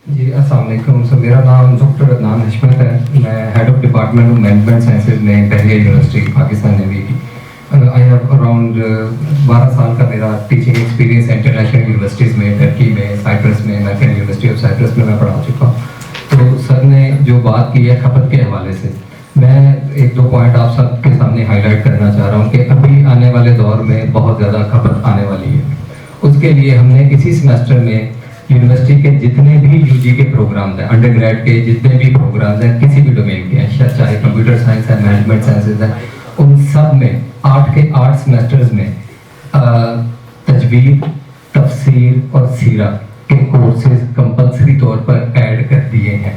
جی السلام علیکم. سر میرا نام ڈاکٹر عدنان حشمت ہے. میں head of department of management sciences میں بحریہ یونیورسٹی پاکستان میں بھی. آئی ہیو اراؤنڈ 12 سال کا میرا ٹیچنگ ایکسپیرینس انٹرنیشنل یونیورسٹیز میں، ٹرکی میں، سائپرس میں، امریکن یونیورسٹی آف سائپرس میں پڑھا چکا ہوں. تو سر نے جو بات کی ہے کھپت کے حوالے سے، میں ایک دو پوائنٹ آپ سب کے سامنے ہائی لائٹ کرنا چاہ رہا ہوں کہ ابھی آنے والے دور میں بہت زیادہ کھپت آنے والی ہے. اس کے لیے ہم نے اسی سیمسٹر میں یونیورسٹی کے جتنے بھی یو جی کے پروگرامز ہیں، انڈر گریڈ کے جتنے بھی پروگرامز ہیں کسی بھی ڈومین کے ہیں، چاہے کمپیوٹر سائنس ہے، مینجمنٹ سائنسز ہے، ان سب میں 8 کے 8 سیمسٹرز میں تجوید، تفسیر اور سیرہ کے کورسز کمپلسری طور پر ایڈ کر دیے ہیں.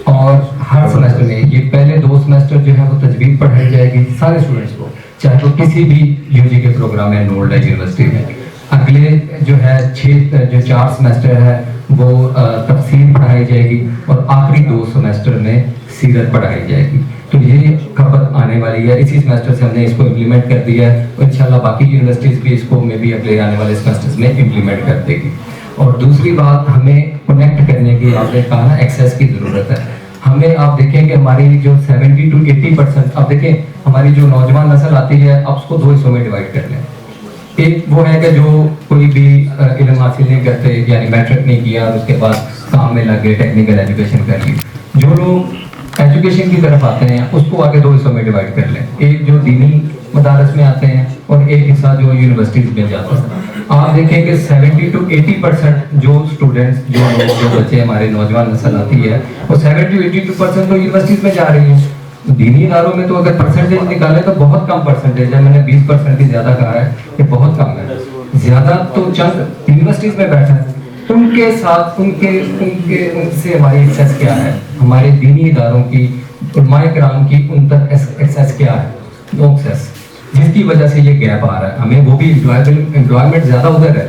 اور ہر سیمسٹر میں یہ پہلے 2 سیمسٹر جو ہے وہ تجوید پڑھائی جائے گی سارے اسٹوڈنٹس کو، چاہے وہ کسی بھی یو جی کے پروگرام میں انرولڈ ہے یونیورسٹی میں. اگلے جو ہے 4 سیمسٹر ہے وہ تفسیر پڑھائی جائے گی، اور آخری 2 سیمسٹر میں سیرت پڑھائی جائے گی. تو یہ کھپت آنے والی ہے. اسی سیمسٹر سے ہم نے اس کو امپلیمنٹ کر دیا ہے، اور انشاءاللہ باقی یونیورسٹیز بھی اس کو میں بھی اگلے آنے والے سیمسٹرز میں امپلیمنٹ کر دے گی. اور دوسری بات، ہمیں کنیکٹ کرنے کی آپ نے کہا نا ایکسیس کی ضرورت ہے. ہمیں آپ دیکھیں کہ ہماری جو 70 to 80%، آپ دیکھیں ہماری جو نوجوان نسل آتی ہے آپ اس کو 2 حصوں میں ڈیوائڈ کر لیں. ایک وہ ہے کہ جو کوئی بھی علم حاصل نہیں کرتے، یعنی میٹرک نہیں کیا اور اس کے بعد کام میں لگ گئے، ٹیکنیکل ایجوکیشن کر لی. جو لوگ ایجوکیشن کی طرف آتے ہیں اس کو آگے 2 حصوں میں ڈیوائڈ کر لیں. ایک جو دینی مدارس میں آتے ہیں اور ایک حصہ جو یونیورسٹیز میں جاتا ہے. آپ دیکھیں کہ 70 to 80% جو اسٹوڈنٹس، جو بچے ہمارے نوجوان نسل آتی ہے وہ 70 to 82% تو یونیورسٹیز میں جا رہی ہیں. دینی اداروں میں تو اگر پرسنٹیج نکالے تو بہت کم پرسنٹیج ہے. میں نے 20% کی زیادہ کہا ہے کہ بہت کم ہے. زیادہ تو چند یونیورسٹیز میں بیٹھا ہے. ان کے ساتھ ان سے ہماری ایکسیس کیا ہے، ہمارے دینی اداروں کی، علماء کرام کی ان تک ایکسیس کیا ہے؟ نو ایکسیس، جس کی وجہ سے یہ گیپ آ رہا ہے. ہمیں وہ بھی امپلائمنٹ زیادہ ادھر ہے.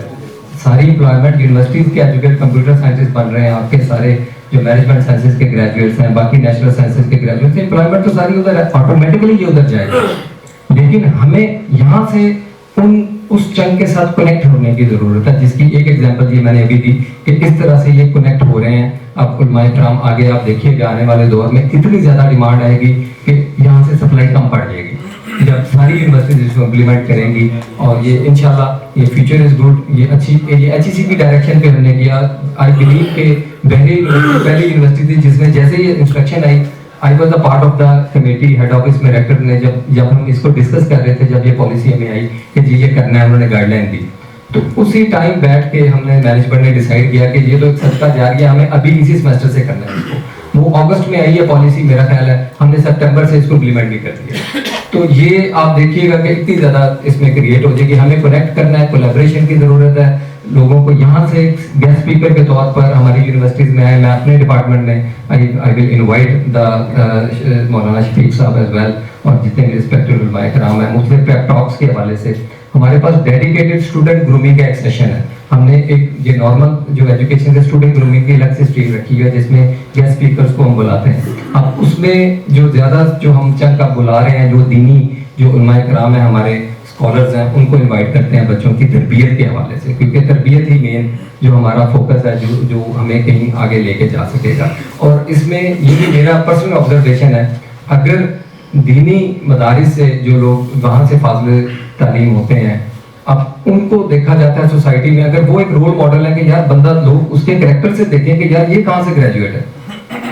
ساری امپلائمنٹ یونیورسٹیز کے ایجوکیٹ کمپیوٹر سائنسز بن رہے ہیں، آپ کے سارے جو مینجمنٹ سائنسز کے گریجویٹس ہیں، باقی نیشنل سائنسز کے گریجویٹس ہیں، امپلائمنٹ تو ساری ادھر ہے، آٹومیٹکلی یہ ادھر جائے گا. لیکن ہمیں یہاں سے اس چنک کے ساتھ کنیکٹ ہونے کی ضرورت ہے، جس کی ایک ایگزامپل یہ میں نے ابھی دی کہ اس طرح سے یہ کنیکٹ ہو رہے ہیں. اب علماء کرام آگے آپ دیکھیے گا آنے والے دور میں اتنی زیادہ ڈیمانڈ آئے گی کہ یہاں سے سپلائی کم پڑ جائے گی جب ساری یونیورسٹیز اس کو امپلیمنٹ کریں گی. اور یہ انشاءاللہ یہ فیوچر از گڈ. یہ ایچ ای سی کی ڈائریکشن پہ ہم نے کیا. آئی بلیو کہ بحریہ یونیورسٹی پہلی یونیورسٹی تھی جس میں جیسے یہ انسٹرکشن آئی، I was the part of the committee, head office میں ریکٹر نے جب ہم اس کو ڈسکس کر رہے تھے، جب یہ پالیسی ہمیں آئی کہ جی یہ کرنا ہے، انہوں نے گائیڈ لائن دی، تو اسی ٹائم بیٹھ کے ہم نے مینجمنٹ نے ڈیسائیڈ کیا کہ یہ تو ایک صدقہ جاریہ ہمیں ابھی اسی سیمسٹر سے کرنا ہے. اس کو وہ اگست میں آئی ہے پالیسی، میرا خیال ہے ہم نے سپٹمبر سے اس کو امپلیمنٹ بھی کر دیا. تو یہ آپ دیکھیے گا کہ اتنی زیادہ اس میں کریٹ ہو جائے گی. ہمیں کنیکٹ کرنا ہے، کولیبریشن کی ضرورت ہے. لوگوں کو یہاں سے گیسٹ اسپیکر کے طور پر ہماری یونیورسٹیز میں آئے. میں اپنے ڈپارٹمنٹ میں آئی ول انوائٹ دا مولانا شفیق صاحب ایز ویل، اور جتنے بھی ریسپیکٹڈ علماء کرام ہیں. مختلف پیپ ٹاکس کے حوالے سے ہمارے پاس ڈیڈیکیٹڈ اسٹوڈنٹ گرومنگ کا ایک سیشن ہے. ہم نے ایک یہ نارمل جو ایجوکیشن کے اسٹوڈنٹ گرومنگ کی الگ سے اسٹریم رکھی ہے جس میں گیسٹ اسپیکرس کو ہم بلاتے ہیں. اب اس میں جو زیادہ جو ہم چند کا بلا رہے ہیں، جو دینی جو علماء کرام ہیں، ہمارے اسکالرز ہیں، ان کو انوائٹ کرتے ہیں بچوں کی تربیت کے حوالے سے، کیونکہ تربیت ہی مین جو ہمارا فوکس ہے، جو ہمیں کہیں آگے لے کے جا سکے گا. اور اس میں یہ بھی میرا پرسنل آبزرویشن ہے، اگر دینی مدارس سے جو لوگ وہاں سے فاضل تعلیم ہوتے ہیں، اب ان کو دیکھا جاتا ہے سوسائٹی میں، اگر وہ ایک رول ماڈل ہے کہ یار بندہ، لوگ اس کے کریکٹر سے دیکھیں کہ یار یہ کہاں سے گریجویٹ ہے،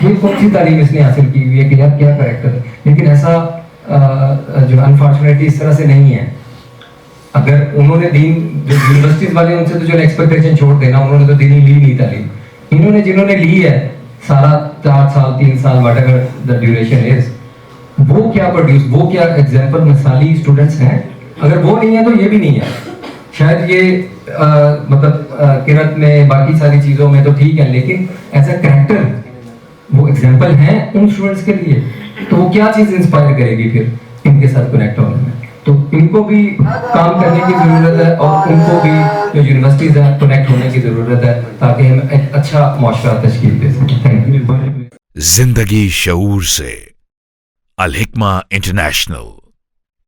یہ کون سی تعلیم اس نے حاصل کی ہوئی ہے، کہ یار کیا کریکٹر ہے. لیکن ایسا جو انفارچونیٹلی اس طرح سے نہیں ہے. اگر انہوں نے دین، جو یونیورسٹیز والے ان سے تو جو ایکسپیکٹیشن چھوڑ دینا، انہوں نے تو دینی لی نہیں تعلیم. انہوں نے جنہوں نے لی ہے سارا 4 سال 3 سال what ever the duration is, وہ کیا پروڈیوس، وہ کیا ایگزامپل مثالی اسٹوڈنٹس ہیں. اگر وہ نہیں ہے تو یہ بھی نہیں ہے. شاید یہ مطلب قرأت میں باقی ساری چیزوں میں تو ٹھیک ہے، لیکن ایز اے کریکٹر وہ ایگزامپل ہیں ان اسٹوڈنٹس کے لیے. تو وہ کیا چیز انسپائر کرے گی پھر ان کے ساتھ کنیکٹ ہونے میں. تو ان کو بھی کام کرنے کی ضرورت ہے، اور ان کو بھی جو یونیورسٹیز ہیں کنیکٹ ہونے کی ضرورت ہے، تاکہ ہم ایک اچھا معاشرہ تشکیل دے سکیں. Thank you. زندگی شعور سے، الحکمہ انٹرنیشنل.